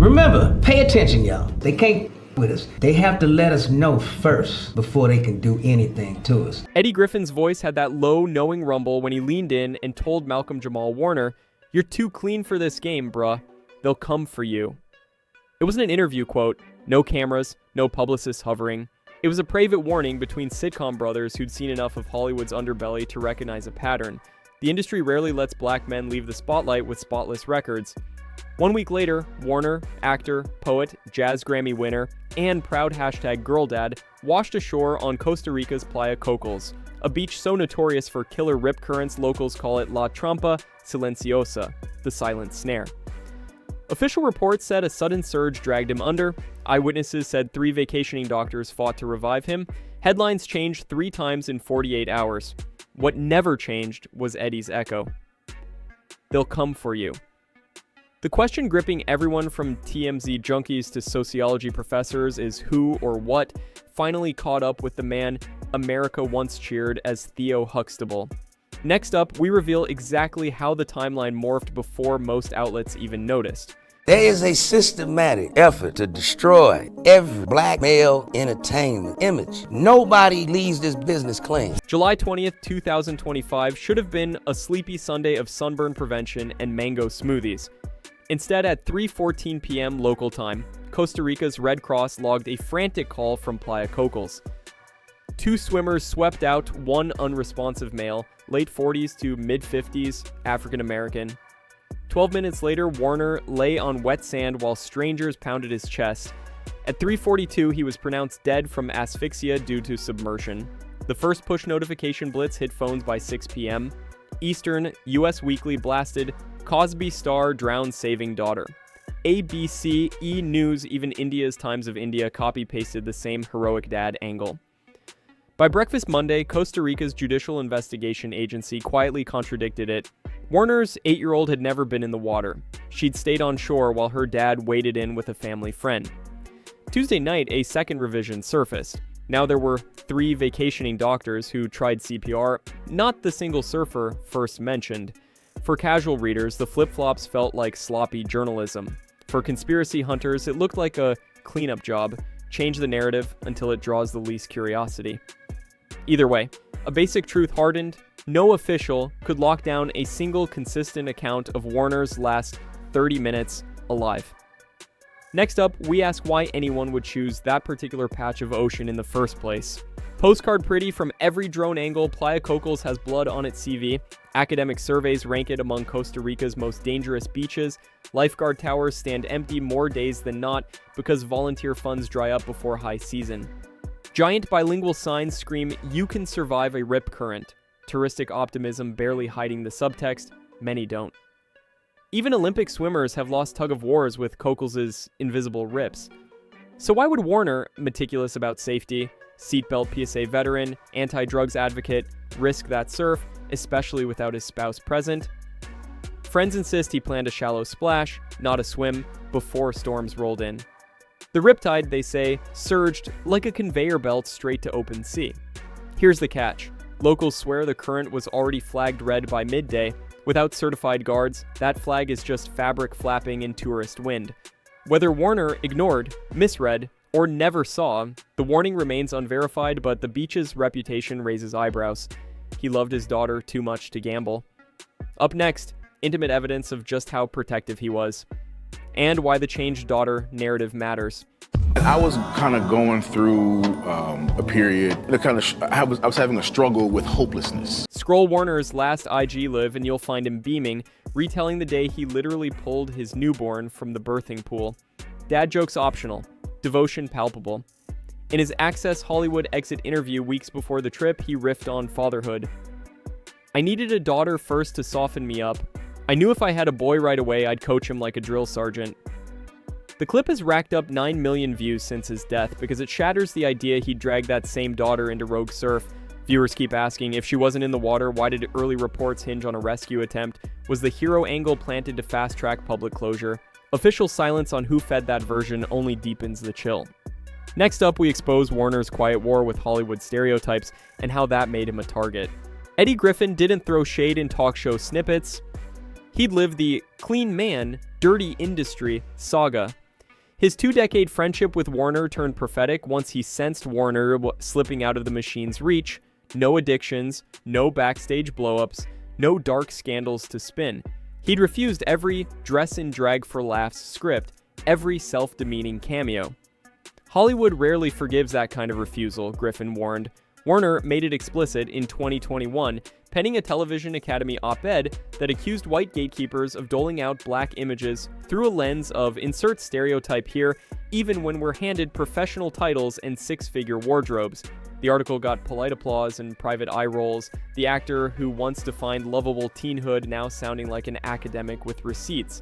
Remember, pay attention, y'all. They can't with us. They have to let us know first before they can do anything to us. Eddie Griffin's voice had that low, knowing rumble when he leaned in and told Malcolm-Jamal Warner, "You're too clean for this game, bruh. They'll come for you." It wasn't an interview quote, no cameras, no publicists hovering. It was a private warning between sitcom brothers who'd seen enough of Hollywood's underbelly to recognize a pattern. The industry rarely lets black men leave the spotlight with spotless records. 1 week later, Warner, actor, poet, Jazz Grammy winner, and proud #GirlDad, washed ashore on Costa Rica's Playa Cocos, a beach so notorious for killer rip currents locals call it La Trampa Silenciosa, the silent snare. Official reports said a sudden surge dragged him under. Eyewitnesses said 3 vacationing doctors fought to revive him. Headlines changed 3 times in 48 hours. What never changed was Eddie's echo. They'll come for you. The question gripping everyone from TMZ junkies to sociology professors is who or what finally caught up with the man America once cheered as Theo Huxtable. Next up, we reveal exactly how the timeline morphed before most outlets even noticed. There is a systematic effort to destroy every black male entertainment image. Nobody leaves this business clean. July 20th, 2025 should have been a sleepy Sunday of sunburn prevention and mango smoothies. Instead, at 3:14 p.m. local time, Costa Rica's Red Cross logged a frantic call from Playa Cocos. 2 swimmers swept out 1 unresponsive male, late 40s to mid-50s, African American. 12 minutes later, Warner lay on wet sand while strangers pounded his chest. At 3:42, he was pronounced dead from asphyxia due to submersion. The first push notification blitz hit phones by 6 p.m. Eastern, US Weekly blasted, Cosby star drowns saving daughter. ABC, E! News, even India's Times of India copy-pasted the same heroic dad angle. By breakfast Monday, Costa Rica's Judicial Investigation Agency quietly contradicted it. Warner's 8-year-old had never been in the water. She'd stayed on shore while her dad waded in with a family friend. Tuesday night, a second revision surfaced. Now there were 3 vacationing doctors who tried CPR, not the single surfer first mentioned. For casual readers, the flip-flops felt like sloppy journalism. For conspiracy hunters, it looked like a cleanup job. Change the narrative until it draws the least curiosity. Either way, a basic truth hardened. No official could lock down a single consistent account of Warner's last 30 minutes alive. Next up, we ask why anyone would choose that particular patch of ocean in the first place. Postcard pretty from every drone angle, Playa Cocos has blood on its CV. Academic surveys rank it among Costa Rica's most dangerous beaches. Lifeguard towers stand empty more days than not because volunteer funds dry up before high season. Giant bilingual signs scream, "You can survive a rip current." Touristic optimism barely hiding the subtext, many don't. Even Olympic swimmers have lost tug-of-wars with Cocos' invisible rips. So why would Warner, meticulous about safety, seatbelt PSA veteran, anti-drugs advocate, risk that surf, especially without his spouse present? Friends insist he planned a shallow splash, not a swim, before storms rolled in. The riptide, they say, surged like a conveyor belt straight to open sea. Here's the catch. Locals swear the current was already flagged red by midday. Without certified guards, that flag is just fabric flapping in tourist wind. Whether Warner ignored, misread, or never saw, the warning remains unverified, but the beach's reputation raises eyebrows. He loved his daughter too much to gamble. Up next, intimate evidence of just how protective he was, and why the changed daughter narrative matters. I was kind of going through a period that I was having a struggle with hopelessness. Scroll Warner's last IG live and you'll find him beaming, retelling the day he literally pulled his newborn from the birthing pool. Dad jokes optional, devotion palpable. In his Access Hollywood exit interview weeks before the trip, he riffed on fatherhood. "I needed a daughter first to soften me up. I knew if I had a boy right away, I'd coach him like a drill sergeant." The clip has racked up 9 million views since his death because it shatters the idea he dragged that same daughter into rogue surf. Viewers keep asking, if she wasn't in the water, why did early reports hinge on a rescue attempt? Was the hero angle planted to fast-track public closure? Official silence on who fed that version only deepens the chill. Next up, we expose Warner's quiet war with Hollywood stereotypes and how that made him a target. Eddie Griffin didn't throw shade in talk show snippets. He'd lived the clean man, dirty industry saga. His 2-decade friendship with Warner turned prophetic once he sensed Warner slipping out of the machine's reach. No addictions, no backstage blowups, no dark scandals to spin. He'd refused every dress and drag for laughs script, every self-demeaning cameo. Hollywood rarely forgives that kind of refusal, Griffin warned. Warner made it explicit in 2021, penning a Television Academy op-ed that accused white gatekeepers of doling out black images through a lens of insert stereotype here, even when we're handed professional titles and six-figure wardrobes. The article got polite applause and private eye rolls, the actor who once defined lovable teenhood now sounding like an academic with receipts.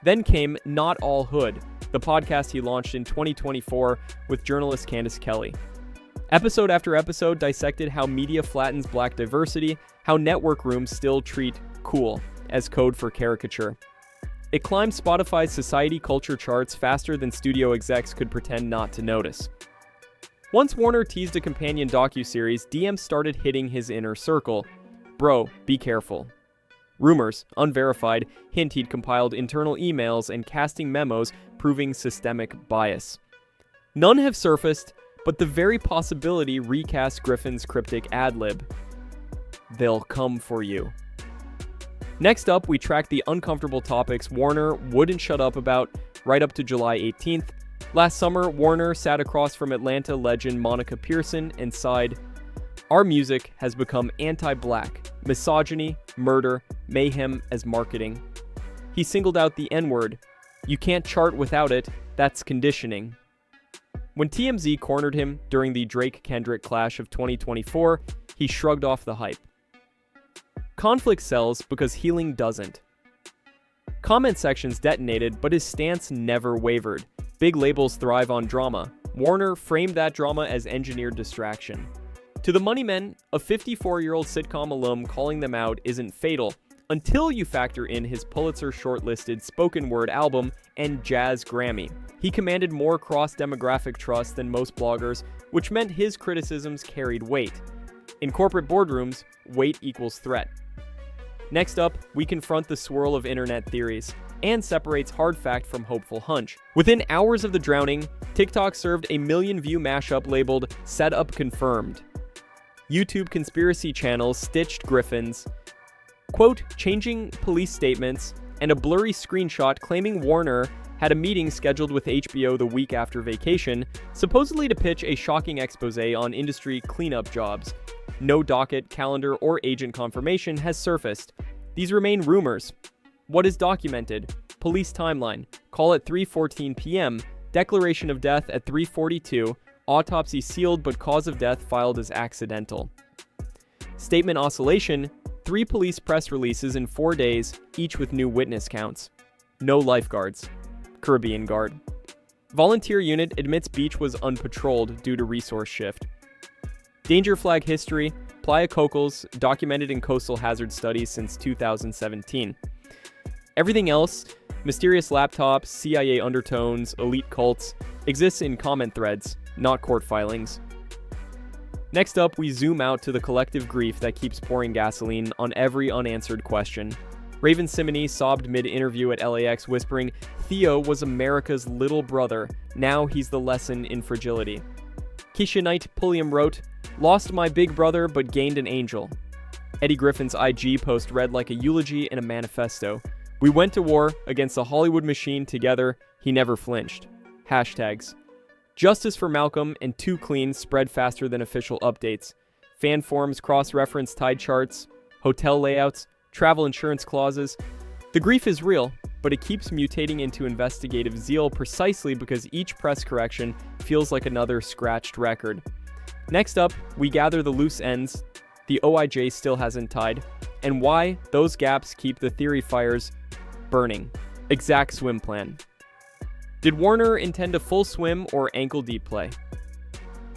Then came Not All Hood, the podcast he launched in 2024 with journalist Candace Kelly. Episode after episode dissected how media flattens black diversity, how network rooms still treat cool as code for caricature. It climbed Spotify's society culture charts faster than studio execs could pretend not to notice. Once Warner teased a companion docuseries, DMs started hitting his inner circle. Bro, be careful. Rumors, unverified, hint he'd compiled internal emails and casting memos proving systemic bias. None have surfaced, but the very possibility recast Griffin's cryptic ad-lib. They'll come for you. Next up, we track the uncomfortable topics Warner wouldn't shut up about right up to July 18th. Last summer, Warner sat across from Atlanta legend Monica Pearson and sighed, "Our music has become anti-black, misogyny, murder, mayhem as marketing." He singled out the N-word. "You can't chart without it, that's conditioning." When TMZ cornered him during the Drake-Kendrick clash of 2024, he shrugged off the hype. Conflict sells because healing doesn't. Comment sections detonated, but his stance never wavered. Big labels thrive on drama. Warner framed that drama as engineered distraction. To the money men, a 54-year-old sitcom alum calling them out isn't fatal, until you factor in his Pulitzer shortlisted spoken word album and Jazz Grammy. He commanded more cross-demographic trust than most bloggers, which meant his criticisms carried weight. In corporate boardrooms, weight equals threat. Next up, we confront the swirl of internet theories, and separates hard fact from hopeful hunch. Within hours of the drowning, TikTok served a million-view mashup labeled "Setup Confirmed." YouTube conspiracy channels stitched Griffin's, quote, changing police statements, and a blurry screenshot claiming Warner had a meeting scheduled with HBO the week after vacation, supposedly to pitch a shocking expose on industry cleanup jobs. No docket, calendar, or agent confirmation has surfaced. These remain rumors. What is documented? Police timeline. Call at 3:14 p.m. Declaration of death at 3:42. Autopsy sealed but cause of death filed as accidental. Statement oscillation. 3 police press releases in 4 days, each with new witness counts. No lifeguards. Caribbean Guard. Volunteer unit admits beach was unpatrolled due to resource shift. Danger flag history. Playa Cocals, documented in coastal hazard studies since 2017. Everything else, mysterious laptops, CIA undertones, elite cults, exists in comment threads, not court filings. Next up, we zoom out to the collective grief that keeps pouring gasoline on every unanswered question. Raven Simony sobbed mid-interview at LAX, whispering, "Theo was America's little brother. Now he's the lesson in fragility." Keisha Knight Pulliam wrote, "Lost my big brother, but gained an angel." Eddie Griffin's IG post read like a eulogy in a manifesto. "We went to war against the Hollywood machine together. He never flinched." Hashtags. Justice for Malcolm and Too Clean spread faster than official updates. Fan forums cross-reference tide charts, hotel layouts, travel insurance clauses. The grief is real, but it keeps mutating into investigative zeal precisely because each press correction feels like another scratched record. Next up, we gather the loose ends the OIJ still hasn't tied, and why those gaps keep the theory fires burning. Exact swim plan. Did Warner intend a full swim or ankle-deep play?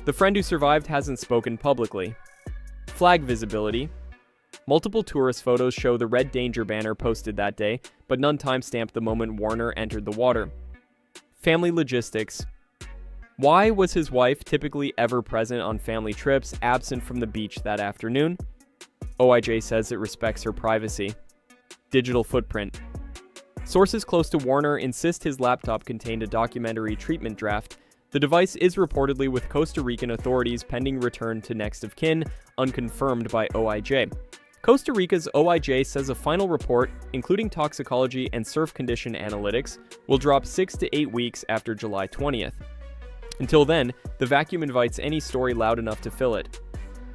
The friend who survived hasn't spoken publicly. Flag visibility. Multiple tourist photos show the Red Danger banner posted that day, but none timestamped the moment Warner entered the water. Family logistics. Why was his wife, typically ever present on family trips, absent from the beach that afternoon? OIJ says it respects her privacy. Digital footprint. Sources close to Warner insist his laptop contained a documentary treatment draft. The device is reportedly with Costa Rican authorities pending return to next of kin, unconfirmed by OIJ. Costa Rica's OIJ says a final report, including toxicology and surf condition analytics, will drop 6 to 8 weeks after July 20th. Until then, the vacuum invites any story loud enough to fill it.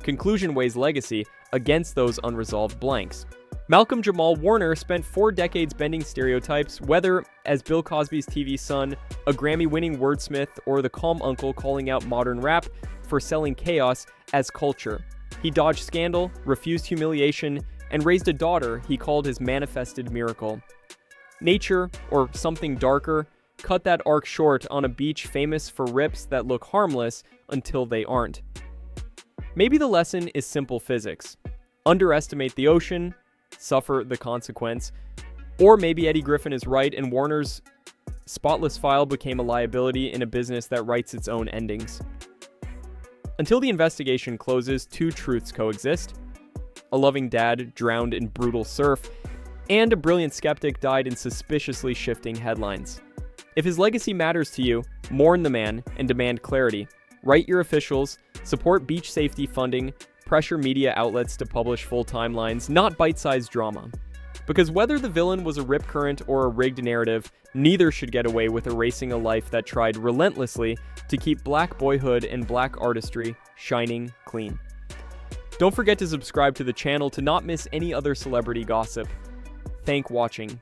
Conclusion weighs legacy against those unresolved blanks. Malcolm-Jamal Warner spent 4 decades bending stereotypes, whether as Bill Cosby's TV son, a Grammy-winning wordsmith, or the calm uncle calling out modern rap for selling chaos as culture. He dodged scandal, refused humiliation, and raised a daughter he called his manifested miracle. Nature, or something darker, cut that arc short on a beach famous for rips that look harmless until they aren't. Maybe the lesson is simple physics. Underestimate the ocean, suffer the consequence. Or maybe Eddie Griffin is right and Warner's spotless file became a liability in a business that writes its own endings. Until the investigation closes, 2 truths coexist. A loving dad drowned in brutal surf, and a brilliant skeptic died in suspiciously shifting headlines. If his legacy matters to you, mourn the man and demand clarity. Write your officials, support beach safety funding, pressure media outlets to publish full timelines, not bite-sized drama. Because whether the villain was a rip current or a rigged narrative, neither should get away with erasing a life that tried relentlessly to keep black boyhood and black artistry shining clean. Don't forget to subscribe to the channel to not miss any other celebrity gossip. Thank watching.